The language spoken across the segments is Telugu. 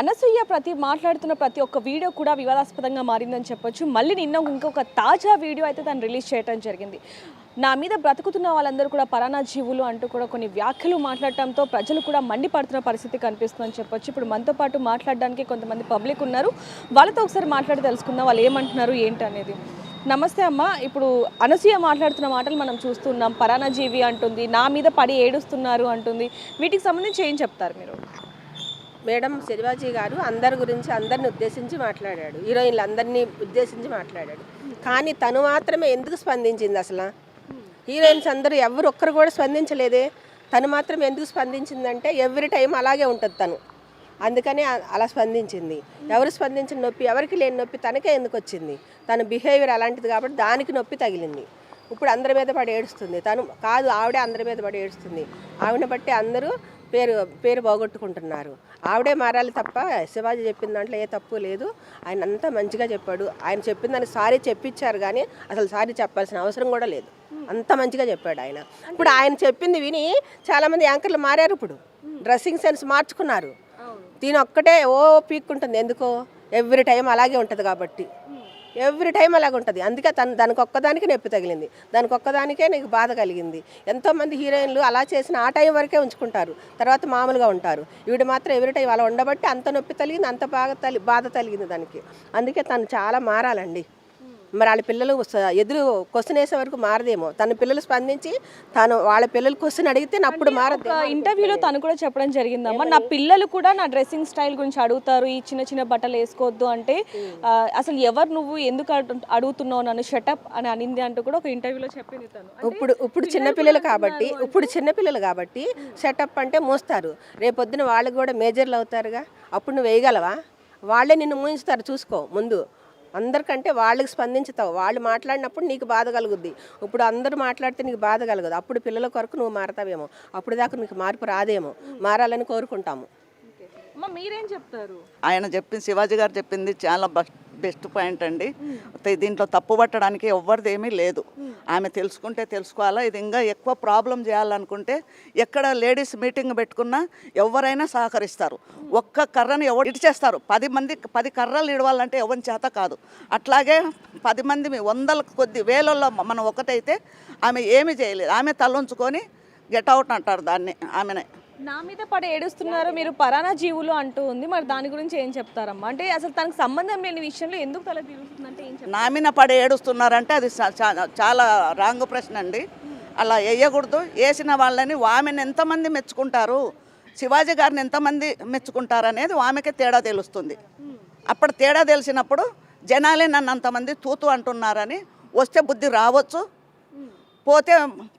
అనసూయ మాట్లాడుతున్న ప్రతి ఒక్క వీడియో కూడా వివాదాస్పదంగా మారిందని చెప్పొచ్చు. మళ్ళీ నిన్న ఇంకొక తాజా వీడియో అయితే తను రిలీజ్ చేయడం జరిగింది. నా మీద బ్రతుకుతున్న వాళ్ళందరూ కూడా పరానా జీవులు అంటూ కూడా కొన్ని వ్యాఖ్యలు మాట్లాడటంతో ప్రజలు కూడా మండిపడుతున్న పరిస్థితి కనిపిస్తుందని చెప్పొచ్చు. ఇప్పుడు మనతో పాటు మాట్లాడడానికి కొంతమంది పబ్లిక్ ఉన్నారు. వాళ్ళతో ఒకసారి మాట్లాడి తెలుసుకుందాం వాళ్ళు ఏమంటున్నారు ఏంటి అనేది. నమస్తే అమ్మ. ఇప్పుడు అనసూయ మాట్లాడుతున్న మాటలు మనం చూస్తున్నాం. పరానా జీవి అంటుంది, నా మీద పడి ఏడుస్తున్నారు అంటుంది. వీటికి సంబంధించి ఏం చెప్తారు మీరు? మేడం శివాజీ గారు అందరి గురించి అందరిని ఉద్దేశించి మాట్లాడాడు, హీరోయిన్లు అందరినీ ఉద్దేశించి మాట్లాడాడు. కానీ తను మాత్రమే ఎందుకు స్పందించింది? అసలు హీరోయిన్స్ అందరూ ఎవరు ఒక్కరు కూడా స్పందించలేదే. తను మాత్రం ఎందుకు స్పందించిందంటే ఎవ్రీ టైం అలాగే ఉంటుంది తను, అందుకని అలా స్పందించింది. ఎవరు స్పందించిన నొప్పి, ఎవరికి లేని నొప్పి తనకే ఎందుకు వచ్చింది? తన బిహేవియర్ అలాంటిది కాబట్టి దానికి నొప్పి తగిలింది. ఇప్పుడు అందరి మీద పడి ఏడుస్తుంది. తను కాదు, ఆవిడే అందరి మీద పడి ఏడుస్తుంది. ఆవిడని బట్టి అందరూ పేరు పోగొట్టుకుంటున్నారు. ఆవిడే మారాలి తప్ప శివాజీ చెప్పిన దాంట్లో ఏ తప్పు లేదు. ఆయన అంతా మంచిగా చెప్పాడు. ఆయన చెప్పిన దానికి సారీ చెప్పించారు, కానీ అసలు సారీ చెప్పాల్సిన అవసరం కూడా లేదు. అంత మంచిగా చెప్పాడు ఆయన. ఇప్పుడు ఆయన చెప్పింది విని చాలామంది యాంకర్లు మారారు. ఇప్పుడు డ్రెస్సింగ్ సెన్స్ మార్చుకున్నారు. దీని ఒక్కటే పీక్కుంటుంది. ఎందుకో ఎవ్రీ టైం అలాగే ఉంటుంది కాబట్టి, ఎవ్రీ టైం అలాగ ఉంటుంది. అందుకే దానికి ఒక్కదానికి నొప్పి తగిలింది, దానికి ఒక్కదానికే నీకు బాధ కలిగింది. ఎంతోమంది హీరోయిన్లు అలా చేసిన ఆ టైం వరకే ఉంచుకుంటారు, తర్వాత మామూలుగా ఉంటారు. ఈవిడ మాత్రం ఎవ్రీ టైం అలా ఉండబట్టి అంత నొప్పి తగిలింది, అంత బాధ తగిలింది దానికి. అందుకే తను చాలా మారాలండి. మరి వాళ్ళ పిల్లలు ఎదురు క్వశ్చన్ వేసే వరకు మారదేమో. తన పిల్లలు స్పందించి వాళ్ళ పిల్లలు క్వశ్చన్ అడిగితే అప్పుడు మారదు. ఇంటర్వ్యూలో తను కూడా చెప్పడం జరిగిందమ్మా, నా పిల్లలు కూడా నా డ్రెస్సింగ్ స్టైల్ గురించి అడుగుతారు, ఈ చిన్న చిన్న బట్టలు వేసుకోవద్దు అంటే అసలు ఎవరు నువ్వు ఎందుకు అడుగుతున్నావు నన్ను, షటప్ అని అనింది అంటూ కూడా ఒక ఇంటర్వ్యూలో చెప్పింది తను. ఇప్పుడు చిన్నపిల్లలు కాబట్టి షటప్ అంటే మోస్తారు. రేపొద్దున వాళ్ళకి కూడా మేజర్లు అవుతారుగా, అప్పుడు నువ్వు వేయగలవా? వాళ్ళే నిన్ను మూయించుతారు. చూసుకో ముందు. అందరికంటే వాళ్ళకి స్పందించుతావు. వాళ్ళు మాట్లాడినప్పుడు నీకు బాధ కలుగుద్ది. ఇప్పుడు అందరూ మాట్లాడితే నీకు బాధ కలగదు. అప్పుడు పిల్లల కొరకు నువ్వు మారతావేమో. అప్పుడు దాకా నీకు మార్పు రాదేమో. మారాలని కోరుకుంటాము. మీరేం చెప్తారు? ఆయన చెప్పింది, శివాజీ గారు చెప్పింది చాలా బెస్ట్ పాయింట్ అండి. దీంట్లో తప్పు పట్టడానికి ఎవరిది ఏమీ లేదు. ఆమె తెలుసుకుంటే తెలుసుకోవాలా. ఇది ఇంకా ఎక్కువ ప్రాబ్లం చేయాలనుకుంటే ఎక్కడ లేడీస్ మీటింగ్ పెట్టుకున్నా ఎవరైనా సహకరిస్తారు. ఒక్క కర్రని ఎవరు ఇడిచేస్తారు. 10 కర్రలు ఇడవాలంటే ఎవరి చేత కాదు. అట్లాగే 10 మంది వందల కొద్ది వేలల్లో మనం ఒకటైతే ఆమె ఏమీ చేయలేదు. ఆమె తలంచుకొని గెట్ అవుట్ అంటారు దాన్ని. ఆమెనే నా మీద పడి ఏడుస్తున్నారు, మీరు పరానా జీవులు అంటూ ఉంది. మరి దాని గురించి ఏం చెప్తారమ్మా? అంటే అసలు తనకు సంబంధం లేని విషయంలో ఎందుకు తల తిరుగుతుందంటే ఏం చెప్తారు? నా మీద పడి ఏడుస్తున్నారంటే అది చాలా రాంగ్ ప్రశ్న అండి. అలా వేయకూడదు. వేసిన వాళ్ళని ఆమెను ఎంతమంది మెచ్చుకుంటారు, శివాజీ గారిని ఎంతమంది మెచ్చుకుంటారు అనేది ఆమెకే తేడా తెలుస్తుంది. అప్పుడు తేడా తెలిసినప్పుడు జనాలే నన్ను అంతమంది తూతు అంటున్నారని వస్తే బుద్ధి రావచ్చు, పోతే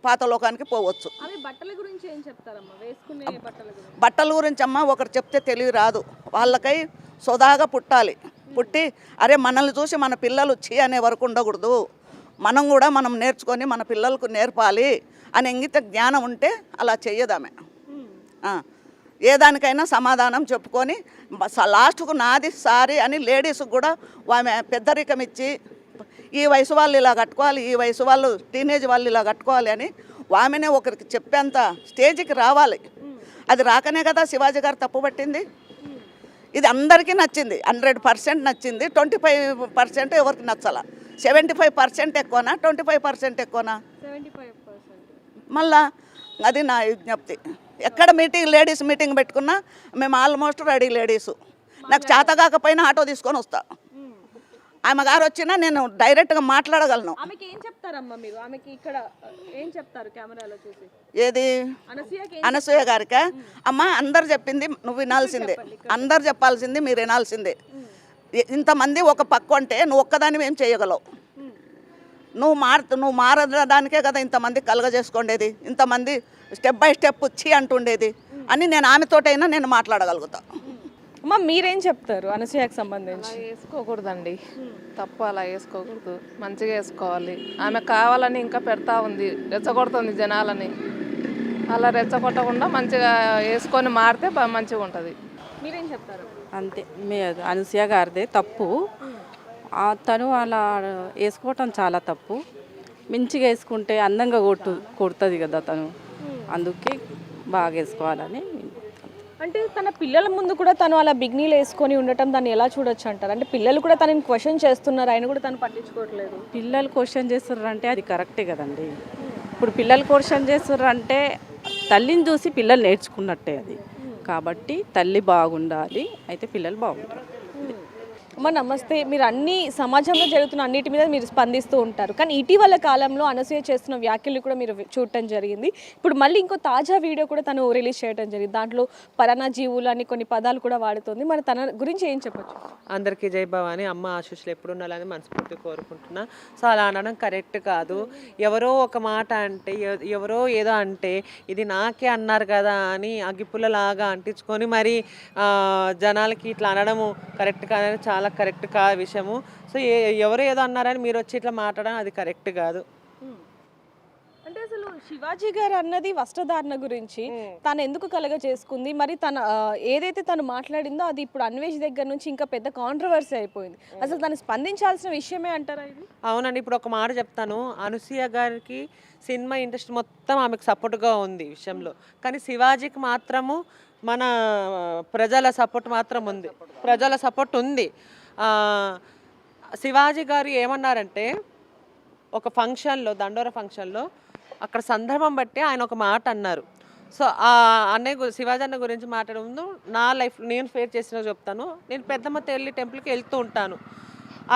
పాత లోకానికి పోవచ్చు. బట్టల గురించి అమ్మ ఒకటి చెప్తే తెలివి రాదు. వాళ్ళకై సోదాగా పుట్టాలి. పుట్టి అరే మనల్ని చూసి మన పిల్లలు అనే వరకు ఉండకూడదు. మనం నేర్చుకొని మన పిల్లలకు నేర్పాలి అని ఇంగిత జ్ఞానం ఉంటే అలా చెయ్యదామె. ఏ దానికైనా సమాధానం చెప్పుకొని లాస్ట్కు నాది సారీ అని లేడీస్కి కూడా ఆమె పెద్దరికం ఇచ్చి ఈ వయసు వాళ్ళు ఇలా కట్టుకోవాలి, ఈ వయసు వాళ్ళు టీనేజ్ వాళ్ళు ఇలా కట్టుకోవాలి అని ఆమెనే ఒకరికి చెప్పేంత స్టేజ్కి రావాలి. అది రాకనే కదా శివాజీ గారు తప్పు పట్టింది. ఇది అందరికీ నచ్చింది, 100% నచ్చింది. 25% ఎవరికి నచ్చాల. 75% ఎక్కువనా, 25% ఎక్కువనా? మళ్ళా అది నా విజ్ఞప్తి. ఎక్కడ లేడీస్ మీటింగ్ పెట్టుకున్నా మేము ఆల్మోస్ట్ రెడీ లేడీసు. నాకు చేత కాకపోయినా ఆటో తీసుకొని వస్తా. ఆమె గారు వచ్చినా నేను డైరెక్ట్గా మాట్లాడగలను. ఏది అనసూయ గారికా? అమ్మ అందరు చెప్పింది నువ్వు వినాల్సిందే, అందరు చెప్పాల్సింది మీరు వినాల్సిందే. ఇంతమంది ఒక పక్క అంటే నువ్వు ఒక్కదాన్ని ఏం చేయగలవు? నువ్వు మారడానికే కదా ఇంతమంది కలగజేసుకోండేది, ఇంతమంది స్టెప్ బై స్టెప్ వచ్చి అంటుండేది అని నేను ఆమెతోటైనా నేను మాట్లాడగలుగుతా. అమ్మ మీరేం చెప్తారు అనసూయకు సంబంధించి? వేసుకోకూడదండి, తప్పు అలా వేసుకోకూడదు. మంచిగా వేసుకోవాలి. ఆమె కావాలని ఇంకా పెడతా ఉంది, రెచ్చగొడుతుంది జనాలని. అలా రెచ్చగొట్టకుండా మంచిగా వేసుకొని మారితే మంచిగా ఉంటుంది. మీరేం చెప్తారు? అంతే, అనసూయ గారిదే తప్పు. తను అలా వేసుకోవటం చాలా తప్పు. మంచిగా వేసుకుంటే అందంగా కొడుతుంది కదా తను. అందుకే బాగా వేసుకోవాలని అంటే తన పిల్లల ముందు కూడా తను అలా బిగ్నీలు వేసుకొని ఉండటం దాన్ని ఎలా చూడొచ్చు అంటారు? అంటే పిల్లలు కూడా తనని క్వశ్చన్ చేస్తున్నారు, ఆయన కూడా తను పట్టించుకోవట్లేదు. పిల్లలు క్వశ్చన్ చేస్తుర్రు అంటే అది కరెక్టే కదండి. ఇప్పుడు పిల్లలు క్వశ్చన్ చేస్తుర్రు అంటే తల్లిని చూసి పిల్లలు నేర్చుకున్నట్టే అది. కాబట్టి తల్లి బాగుండాలి, అయితే పిల్లలు బాగుంటారు. అమ్మ నమస్తే. మీరు అన్ని సమాజంలో జరుగుతున్న అన్నిటి మీద మీరు స్పందిస్తూ ఉంటారు, కానీ ఇటీవల కాలంలో అనసూయ చేస్తున్న వ్యాఖ్యలు కూడా మీరు చూడటం జరిగింది. ఇప్పుడు మళ్ళీ ఇంకో తాజా వీడియో కూడా తను రిలీజ్ చేయడం జరిగింది. దాంట్లో పరాన్నజీవులు అని కొన్ని పదాలు కూడా వాడుతుంది. మరి తన గురించి ఏం చెప్పొచ్చు? అందరికీ జై భవాని, అమ్మ ఆశీస్సులు ఎప్పుడు ఉండాలని మనస్ఫూర్తి కోరుకుంటున్నా. సో అలా అనడం కరెక్ట్ కాదు. ఎవరో ఒక మాట అంటే, ఎవరో ఏదో అంటే ఇది నాకే అన్నారు కదా అని అగ్గిపుల్లలాగా అంటించుకొని మరి జనాలకి ఇట్లా అనడము కరెక్ట్ కాదని, చాలా కరెక్ట్ కాదు విషయము. సో ఎవరు ఏదో అన్నారని మీరు వచ్చి ఇట్లా మాట్లాడడం అది కరెక్ట్ కాదు. అంటే అసలు శివాజీ గారు అన్నది వస్త్రధారణ గురించి తను ఎందుకు కలగ చేసుకుంది, మరి తన ఏదైతే తను మాట్లాడిందో అది ఇప్పుడు అన్వేష్ దగ్గర నుంచి ఇంకా పెద్ద కాంట్రవర్సీ అయిపోయింది. అసలు తను స్పందించాల్సిన విషయమే అంటారా ఇది? అవునండి, ఇప్పుడు ఒక మాట చెప్తాను. అనసూయ గారికి సినిమా ఇండస్ట్రీ మొత్తం ఆమెకు సపోర్ట్గా ఉంది ఈ విషయంలో, కానీ శివాజీకి మాత్రము మన ప్రజల సపోర్ట్ మాత్రం ఉంది, ప్రజల సపోర్ట్ ఉంది. శివాజీ గారు ఏమన్నారంటే ఒక ఫంక్షన్లో, దండోర ఫంక్షన్లో అక్కడ సందర్భం బట్టి ఆయన ఒక మాట అన్నారు. సో ఆ అన్నయ్య శివాజీ అన్న గురించి మాట్లాడే ముందు నా లైఫ్ నేను ఫేస్ చేసిన చెప్తాను. నేను పెద్దమ్మ తల్లి టెంపుల్కి వెళ్తూ ఉంటాను.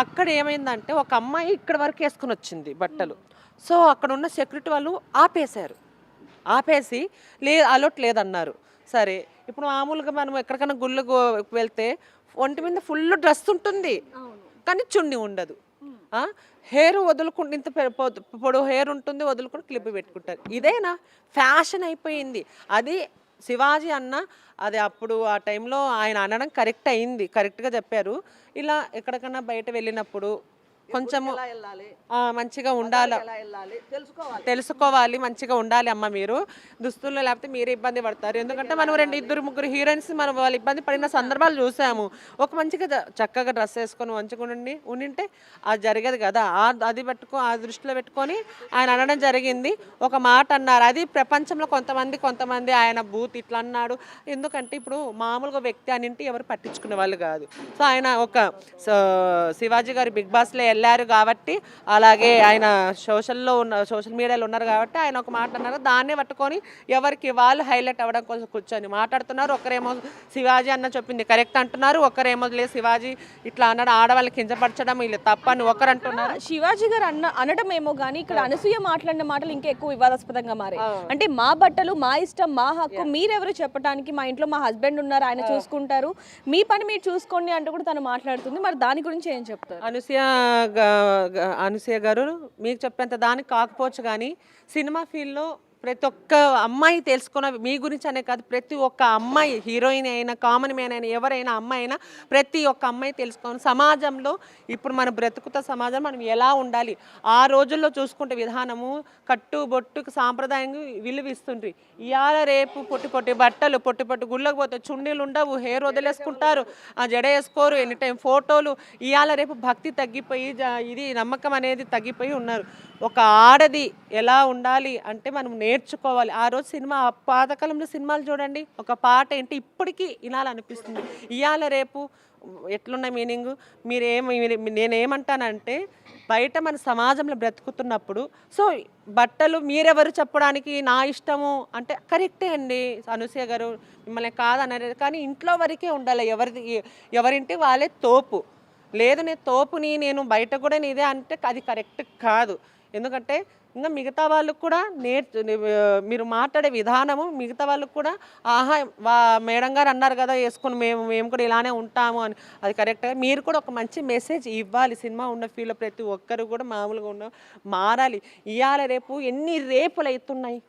అక్కడ ఏమైందంటే ఒక అమ్మాయి ఇక్కడ వరకు వేసుకుని వచ్చింది బట్టలు. సో అక్కడ ఉన్న సెక్యూరిటీ వాళ్ళు ఆపేసి అలౌట్ లేదన్నారు. సరే, ఇప్పుడు మామూలుగా మనం ఎక్కడికైనా గుళ్ళకు వెళ్తే ఒంటి మీద ఫుల్ డ్రెస్ ఉంటుంది కానీ చున్నీ ఉండదు. హెయిర్ వదులుకుంటే ఇంత పొడవు హెయిర్ ఉంటుంది, వదులుకొని క్లిప్ పెట్టుకుంటారు. ఇదేనా ఫ్యాషన్ అయిపోయింది. అది శివాజీ అన్న అది అప్పుడు ఆ టైంలో ఆయన అనడం కరెక్ట్ అయింది, కరెక్ట్గా చెప్పారు. ఇలా ఎక్కడికన్నా బయట వెళ్ళినప్పుడు కొంచెము మంచిగా ఉండాలి, తెలుసుకోవాలి, మంచిగా ఉండాలి అమ్మ. మీరు దుస్తుల్లో లేకపోతే మీరే ఇబ్బంది పడతారు. ఎందుకంటే మనం 2-3 హీరోయిన్స్ మనం వాళ్ళు ఇబ్బంది పడిన సందర్భాలు చూసాము. ఒక మంచిగా చక్కగా డ్రెస్ వేసుకొని మంచిగా ఉండింటే అది జరిగేది కదా. అది ఆ దృష్టిలో పెట్టుకొని ఆయన అనడం జరిగింది. ఒక మాట అన్నారు, అది ప్రపంచంలో కొంతమంది ఆయన బూత్ ఇట్లా అన్నాడు. ఎందుకంటే ఇప్పుడు మామూలుగా వ్యక్తి అనింటి ఎవరు పట్టించుకునే వాళ్ళు కాదు. సో ఆయన ఒక శివాజీ గారు బిగ్ బాస్లో వెళ్ళారు కాబట్టి, అలాగే ఆయన సోషల్ మీడియాలో ఉన్నారు కాబట్టి ఆయన ఒక మాట అన్నారు. దాన్నే పట్టుకొని ఎవరికి వాళ్ళు హైలైట్ అవ్వడం కోసం కూర్చొని మాట్లాడుతున్నారు. ఒకరేమో శివాజీ అన్న చెప్పింది కరెక్ట్ అంటున్నారు, ఒకరేమో లేదు శివాజీ ఇట్లా అన్నాడు, ఆడవాళ్ళని కించపరచడం వీళ్ళు తప్పని ఒకరు అంటున్నారు. శివాజీ గారు అనడం ఏమో కానీ ఇక్కడ అనసూయ మాట్లాడిన మాటలు ఇంకా ఎక్కువ వివాదాస్పదంగా మారాయి. అంటే మా బట్టలు మా ఇష్టం, మా హక్కు, మీరెవరు చెప్పడానికి, మా ఇంట్లో మా హస్బెండ్ ఉన్నారు, ఆయన చూసుకుంటారు, మీ పని మీరు చూసుకోండి అంటూ కూడా తను మాట్లాడుతుంది. మరి దాని గురించి ఏం చెప్తారు? అనసూయ గారు మీకు చెప్పేంత దానికి కాకపోవచ్చు, కానీ సినిమా ఫీల్డ్లో ప్రతి ఒక్క అమ్మాయి తెలుసుకున్న మీ గురించి అనే కాదు, ప్రతి ఒక్క అమ్మాయి హీరోయిన్ అయినా కామన్ మ్యాన్ అయినా ఎవరైనా అమ్మాయి అయినా ప్రతి ఒక్క అమ్మాయి తెలుసుకోవాలి. సమాజంలో ఇప్పుడు మన బ్రతుకుత సమాజం మనం ఎలా ఉండాలి, ఆ రోజుల్లో చూసుకుంటే విధానము కట్టుబొట్టుకు సాంప్రదాయంగా విలువిస్తుండ్రి. ఇవాళ రేపు పొట్టి బట్టలు, పొట్టి గుళ్ళకు పోతే చున్నీలు ఉండవు, హెయిర్ వదిలేసుకుంటారు, జడ వేసుకోరు, ఎనీ టైం ఫోటోలు. ఇవాళ రేపు భక్తి తగ్గిపోయి ఇది నమ్మకం అనేది తగ్గిపోయి ఉన్నారు. ఒక ఆడది ఎలా ఉండాలి అంటే మనం నేర్చుకోవాలి. ఆ రోజు సినిమా పాతకాలంలో సినిమాలు చూడండి, ఒక పాట ఏంటి ఇప్పటికీ వినాలనిపిస్తుంది. ఇవాళ రేపు ఎట్లున్న మీనింగ్ నేనేమంటానంటే, బయట మన సమాజంలో బ్రతుకుతున్నప్పుడు సో బట్టలు మీరెవరు చెప్పడానికి నా ఇష్టము అంటే కరెక్టే అండి అనసూయ గారు, మిమ్మల్ని కాదనేది, కానీ ఇంట్లో వరకే ఉండాలి. ఎవరింటి వాళ్ళే తోపు. లేదు నేను తోపుని నేను బయట కూడా నీదే అంటే అది కరెక్ట్ కాదు. ఎందుకంటే ఇంకా మిగతా వాళ్ళకు కూడా మీరు మాట్లాడే విధానము మిగతా వాళ్ళకు కూడా ఆహా మేడం గారు అన్నారు కదా వేసుకొని మేము కూడా ఇలానే ఉంటాము అని, అది కరెక్ట్గా మీరు కూడా ఒక మంచి మెసేజ్ ఇవ్వాలి. సినిమా ఉన్న ఫీల్డ్లో ప్రతి ఒక్కరు కూడా మామూలుగా మారాలి. ఇవాళ రేపు ఎన్ని రేపులు అవుతున్నాయి,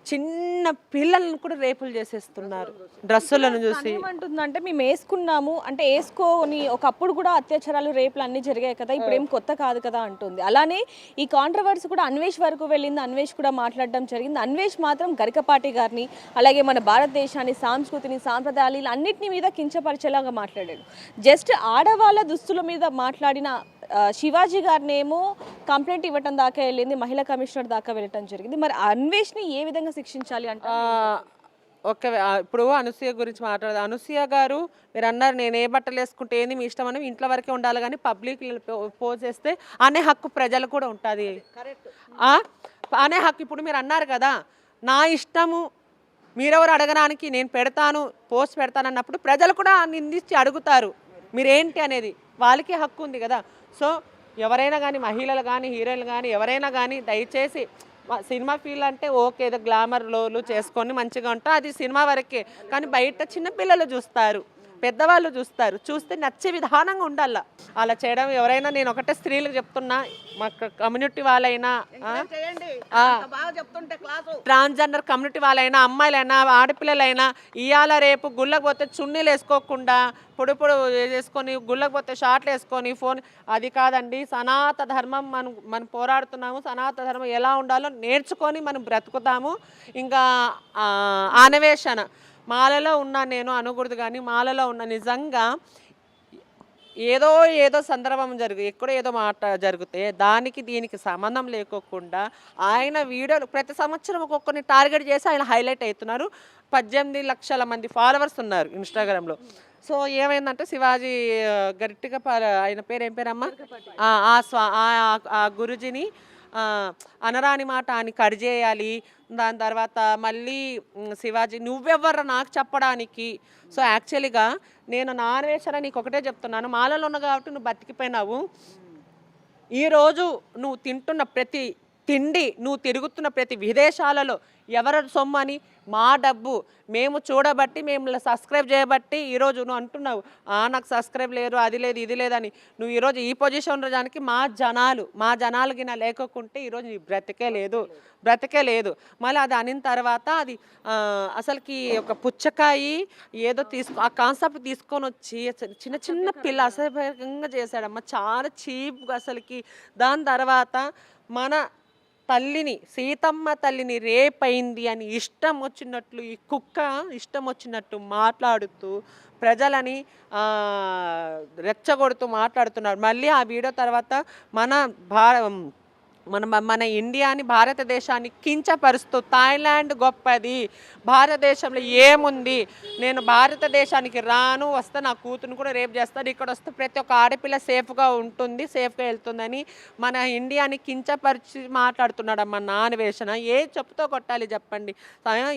చిన్న పిల్లలను కూడా రేపులు చేసేస్తున్నారు డ్రెస్సులను చూసి. ఏమంటుందంటే మేము వేసుకున్నాము అంటే వేసుకోని, ఒకప్పుడు కూడా అత్యాచారాలు రేపులు అన్నీ జరిగాయి కదా, ఇప్పుడు ఏం కొత్త కాదు కదా అంటుంది. అలానే ఈ కాంట్రవర్సీ కూడా అన్వేష్ వరకు వెళ్ళింది, అన్వేష్ కూడా మాట్లాడడం జరిగింది. అన్వేష్ మాత్రం గరికపాటి గారిని అలాగే మన భారతదేశాన్ని, సంస్కృతిని, సాంప్రదాయాలు అన్నింటినీ మీద కించపరిచేలాగా మాట్లాడాడు. జస్ట్ ఆడవాళ్ళ దుస్తుల మీద మాట్లాడిన శివాజీ గారినేమో కంప్లైంట్ ఇవ్వటం దాకా వెళ్ళింది, మహిళా కమిషనర్ దాకా వెళ్ళటం జరిగింది. మరి అన్వేష్ని ఏ విధంగా శిక్షించాలి అంటే ఓకే. ఇప్పుడు అనసూయ గురించి మాట్లాడదాం. అనసూయ గారు మీరు అన్నారు నేను ఏ బట్టలు వేసుకుంటే ఏంది మీ ఇష్టం అని, ఇంట్లో వరకే ఉండాలి కానీ పబ్లిక్ పోజ్ చేస్తే అనే హక్కు ప్రజలు కూడా ఉంటుంది. అనే హక్కు ఇప్పుడు మీరు అన్నారు కదా, నా ఇష్టము మీరెవరు అడగడానికి నేను పెడతాను, పోస్ట్ పెడతాను అన్నప్పుడు ప్రజలు కూడా నిందించి అడుగుతారు మీరేంటి అనేది. వాళ్ళకి హక్కు ఉంది కదా. సో ఎవరైనా కానీ, మహిళలు కానీ, హీరోయిన్లు కానీ, ఎవరైనా కానీ దయచేసి సినిమా ఫీల్ అంటే ఓకే, ఏదో గ్లామర్ లోలు చేసుకొని మంచిగా ఉంటా, అది సినిమా వరకే. కానీ బయట చిన్నపిల్లలు చూస్తారు, పెద్దవాళ్ళు చూస్తారు, చూస్తే నచ్చే విధానంగా ఉండాల. అలా చేయడం ఎవరైనా, నేను ఒకటే స్త్రీలకు చెప్తున్నా, మా కమ్యూనిటీ వాళ్ళైనా, ట్రాన్స్జెండర్ కమ్యూనిటీ వాళ్ళైనా, అమ్మాయిలైనా, ఆడపిల్లలైనా, ఇవాళ రేపు గుళ్ళకు పోతే చున్నీలు వేసుకోకుండా పొడి వేసుకొని, గుళ్ళకు పోతే షార్ట్లు వేసుకొని ఫోన్, అది కాదండి. సనాతన ధర్మం మనం పోరాడుతున్నాము. సనాతన ధర్మం ఎలా ఉండాలో నేర్చుకొని మనం బ్రతుకుతాము. ఇంకా ఆనవేషణ మాలలో ఉన్నా నేను అనకూడదు కానీ, మాలలో ఉన్న నిజంగా ఏదో సందర్భం ఎక్కడో ఏదో మాట జరిగితే దానికి దీనికి సంబంధం లేకోకుండా ఆయన వీడియోలు ప్రతి సంవత్సరం ఒక్కొక్కరిని టార్గెట్ చేసి ఆయన హైలైట్ అవుతున్నారు. 18 లక్షల మంది ఫాలోవర్స్ ఉన్నారు ఇన్స్టాగ్రామ్లో. సో ఏమైందంటే శివాజీ గట్టిగా ఆయన పేరు ఏం పేరమ్మా, ఆ గురుజీని అనరాని మాట అని కట్ చేయాలి. దాని తర్వాత మళ్ళీ శివాజీ నువ్వెవ్వరు నాకు చెప్పడానికి. సో యాక్చువల్గా నేను నా అన్వేషణ నీకు ఒకటే చెప్తున్నాను, మాలలో ఉన్న కాబట్టి నువ్వు బతికిపోయినావు. ఈరోజు నువ్వు తింటున్న ప్రతి తిండి, నువ్వు తిరుగుతున్న ప్రతి విదేశాలలో ఎవరి సొమ్ము అని, మా డబ్బు మేము చూడబట్టి, మేము సబ్స్క్రైబ్ చేయబట్టి ఈరోజు నువ్వు అంటున్నావు నాకు సబ్స్క్రైబ్ లేరు, అది లేదు, ఇది లేదని. నువ్వు ఈరోజు ఈ పొజిషన్ రావడానికి మా జనాలకి నా లేకుంటే ఈరోజు నీ బ్రతికే లేదు. మళ్ళీ అది అనిన తర్వాత అది అసలుకి ఒక పుచ్చకాయి ఏదో ఆ కాన్సెప్ట్ తీసుకొని వచ్చి చిన్న పిల్ల అసభ్యంగా చేశాడమ్మ, చాలా చీప్గా అసలుకి. దాని తర్వాత మన తల్లిని, సీతమ్మ తల్లిని రేపైంది అని ఇష్టం వచ్చినట్లు, ఈ కుక్క ఇష్టం వచ్చినట్టు మాట్లాడుతూ ప్రజలని రెచ్చగొడుతూ మాట్లాడుతున్నారు. మళ్ళీ ఆ వీడియో తర్వాత మన ఇండియాని, భారతదేశాన్ని కించపరుస్తూ థాయిలాండ్ గొప్పది, భారతదేశంలో ఏముంది, నేను భారతదేశానికి రాను, వస్తే నా కూతురుని కూడా రేపు చేస్తాను, ఇక్కడ వస్తే ప్రతి ఒక్క ఆడపిల్ల సేఫ్గా ఉంటుంది, సేఫ్గా వెళ్తుందని మన ఇండియాని కించపరిచి మాట్లాడుతున్నాడమ్మ నా అన్వేషణ. ఏ చెప్పుతో కొట్టాలి చెప్పండి.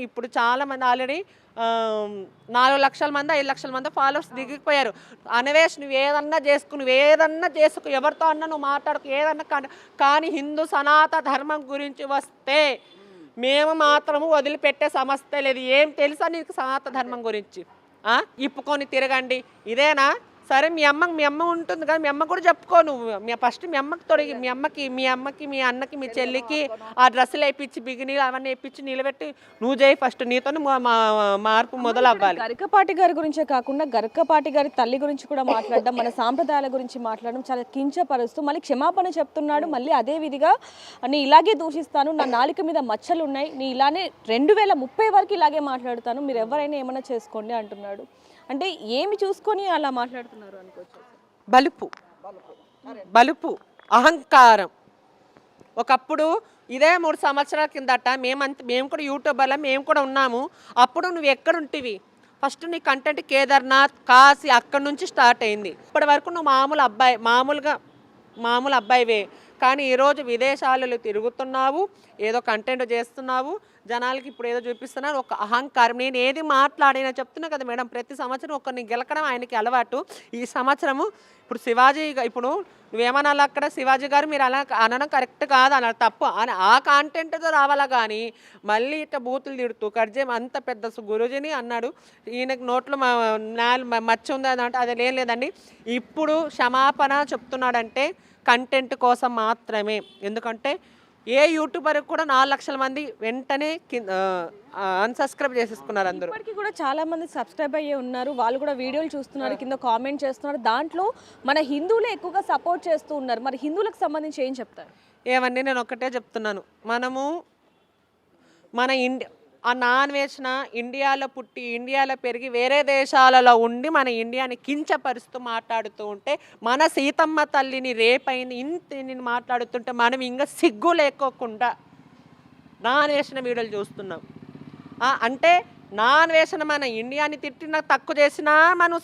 ఇప్పుడు చాలామంది ఆల్రెడీ 4 లక్షల మంది 5 లక్షల మంది ఫాలోవర్స్ దిగిపోయారు. అన్వేష్ నువ్వు ఏదన్నా చేసుకో, ఎవరితో అన్నా నువ్వు మాట్లాడుకో, ఏదన్నా కానీ హిందూ సనాతన ధర్మం గురించి వస్తే మేము మాత్రము వదిలిపెట్టే సమస్య లేదు. ఏం తెలుసా నీకు సనాతన ధర్మం గురించి? ఇప్పుకొని తిరగండి ఇదేనా? సరే మీ అమ్మ ఉంటుంది కదా, మీ అమ్మ కూడా చెప్పుకో. నువ్వు ఫస్ట్ మీ అమ్మకి తొడిగి, మీ అమ్మకి మీ అన్నకి మీ చెల్లికి ఆ డ్రెస్సులు వేయించి, బిగినీలు అవన్నీ వేయించి నిలబెట్టి నువ్వు చేయి. ఫస్ట్ నీతో మార్పు మొదలు అవ్వాలి. గరికపాటి గారి గురించే కాకుండా గరికపాటి గారి తల్లి గురించి కూడా మాట్లాడడం, మన సాంప్రదాయాల గురించి మాట్లాడడం చాలా కించపరుస్తూ మళ్ళీ క్షమాపణ చెప్తున్నాడు. మళ్ళీ అదే విధిగా నీ ఇలాగే దూషిస్తాను, నా నాలుక మీద మచ్చలు ఉన్నాయి, నీ ఇలానే 2030 వరకు ఇలాగే మాట్లాడుతాను, మీరు ఎవరైనా ఏమైనా చేసుకోండి అంటున్నాడు. అంటే ఏమి చూసుకొని అలా మాట్లాడుతున్నారు అనుకోవచ్చు? బలుపు, అహంకారం. ఒకప్పుడు ఇదే 3 సంవత్సరాల కిందట మేము కూడా యూట్యూబర్లో మేము కూడా ఉన్నాము. అప్పుడు నువ్వు ఎక్కడుంటివి? ఫస్ట్ నీ కంటెంట్ కేదార్నాథ్, కాశీ, అక్కడి నుంచి స్టార్ట్ అయింది. ఇప్పటి వరకు నువ్వు మామూలు అబ్బాయివే. కానీ ఈరోజు విదేశాలలో తిరుగుతున్నావు, ఏదో కంటెంట్ చేస్తున్నావు, జనాలకి ఇప్పుడు ఏదో చూపిస్తున్నారు. ఒక అహంకారం. నేను ఏది మాట్లాడినా చెప్తున్నా కదా మేడం, ప్రతి సంవత్సరం ఒకరిని గెలకడం ఆయనకి అలవాటు. ఈ సంవత్సరము ఇప్పుడు శివాజీ, ఇప్పుడు నువ్వేమన్నా అక్కడ శివాజీ గారు మీరు అలా అనడం కరెక్ట్ కాదు, అలా తప్పు అని ఆ కాంటెంట్తో రావాలా. కానీ మళ్ళీ ఇట్లా బూతులు తిడుతూ కర్జేం అంత పెద్ద గురుజీని అన్నాడు, ఈయనకి నోట్లో మచ్చ ఉంది అంటే అది లేదండి. ఇప్పుడు క్షమాపణ చెప్తున్నాడంటే కంటెంట్ కోసం మాత్రమే. ఎందుకంటే ఏ యూట్యూబర్ కూడా 4 లక్షల మంది వెంటనే అన్సబ్స్క్రైబ్ చేసేసుకున్నారు. అందరూ ఇప్పటికీ కూడా చాలా మంది సబ్స్క్రైబ్ అయ్యే ఉన్నారు, వాళ్ళు కూడా వీడియోలు చూస్తున్నారు, కింద కామెంట్ చేస్తున్నారు. దాంట్లో మన హిందువులే ఎక్కువగా సపోర్ట్ చేస్తూ ఉన్నారు. మరి హిందువులకు సంబంధించి ఏం చెప్తారు? ఏమండి నేను ఒకటే చెప్తున్నాను, మన ఆ అన్వేషణ ఇండియాలో పుట్టి, ఇండియాలో పెరిగి, వేరే దేశాలలో ఉండి మన ఇండియాని కించపరుస్తూ మాట్లాడుతూ ఉంటే, మన సీతమ్మ తల్లిని రేపైంది ఇంత మాట్లాడుతుంటే మనం ఇంకా సిగ్గు లేకోకుండా అన్వేషణ వీడియోలు చూస్తున్నాం. అంటే నాన్వేషణ మన ఇండియాని తిట్టినా తక్కువ చేసినా మనం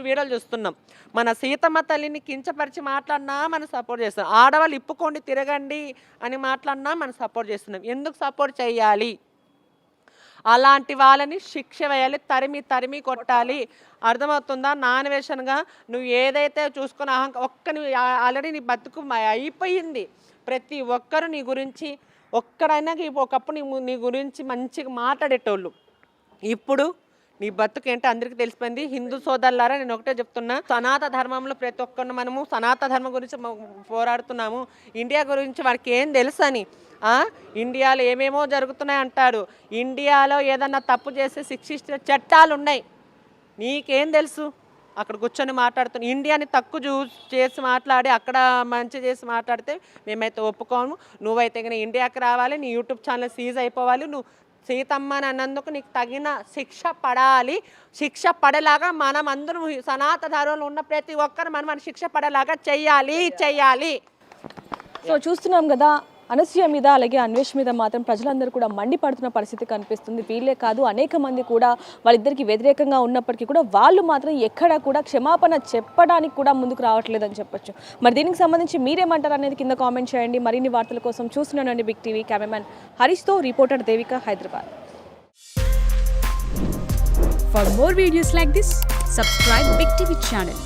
వీడియోలు చూస్తున్నాం. మన సీతమ్మ తల్లిని కించపరిచి మాట్లాడినా మనం సపోర్ట్ చేస్తున్నాం. ఆడవాళ్ళు ఇప్పుకోండి తిరగండి అని మాట్లాడినా మనం సపోర్ట్ చేస్తున్నాం. ఎందుకు సపోర్ట్ చేయాలి? అలాంటి వాళ్ళని శిక్ష వేయాలి, తరిమి కొట్టాలి. అర్థమవుతుందా? నాన్వేషన్గా నువ్వు ఏదైతే చూసుకున్న ఆల్రెడీ నీ బతుకు అయిపోయింది. ప్రతి ఒక్కరు నీ గురించి ఒక్కడైనా ఒకప్పుడు నీ గురించి మంచిగా మాట్లాడేటోళ్ళు. ఇప్పుడు నీ బతుకు ఏంటో అందరికీ తెలిసిపోయింది. హిందూ సోదరులారా, నేను ఒకటే చెప్తున్నా, సనాతన ధర్మంలో ప్రతి ఒక్కరిని మనము సనాతన ధర్మం గురించి పోరాడుతున్నాము. ఇండియా గురించి వాడికి ఏం తెలుసు అని. ఇండియాలో ఏమేమో జరుగుతున్నాయి అంటారు. ఇండియాలో ఏదన్నా తప్పు చేస్తే శిక్షించే చట్టాలు ఉన్నాయి. నీకేం తెలుసు? అక్కడ కూర్చొని మాట్లాడుతున్నా. ఇండియాని తక్కువ చేసి మాట్లాడి అక్కడ మంచి చేసి మాట్లాడితే మేమైతే ఒప్పుకోము. నువ్వైతే కానీ ఇండియాకి రావాలి, నీ యూట్యూబ్ ఛానల్ సీజ్ అయిపోవాలి. నువ్వు సీతమ్మ అని అన్నందుకు నీకు తగిన శిక్ష పడాలి. శిక్ష పడేలాగా మనం అందరం సనాతన ధర్మంలో ఉన్న ప్రతి ఒక్కరు మన శిక్ష పడేలాగా చెయ్యాలి. సో చూస్తున్నాం కదా, అనసూయ మీద అలాగే అన్వేష్ మీద మాత్రం ప్రజలందరూ కూడా మండిపడుతున్న పరిస్థితి కనిపిస్తుంది. వీళ్ళే కాదు, అనేక మంది కూడా వాళ్ళిద్దరికి వ్యతిరేకంగా ఉన్నప్పటికీ కూడా వాళ్ళు మాత్రం ఎక్కడా కూడా క్షమాపణ చెప్పడానికి కూడా ముందుకు రావట్లేదని చెప్పొచ్చు. మరి దీనికి సంబంధించి మీరేమంటారు అనేది కింద కామెంట్ చేయండి. మరిన్ని వార్తల కోసం చూస్తున్నానండి బిగ్ టీవీ. కెమెరామెన్ హరీష్తో reporter Devika, Hyderabad. For more videos like this, subscribe Big TV channel.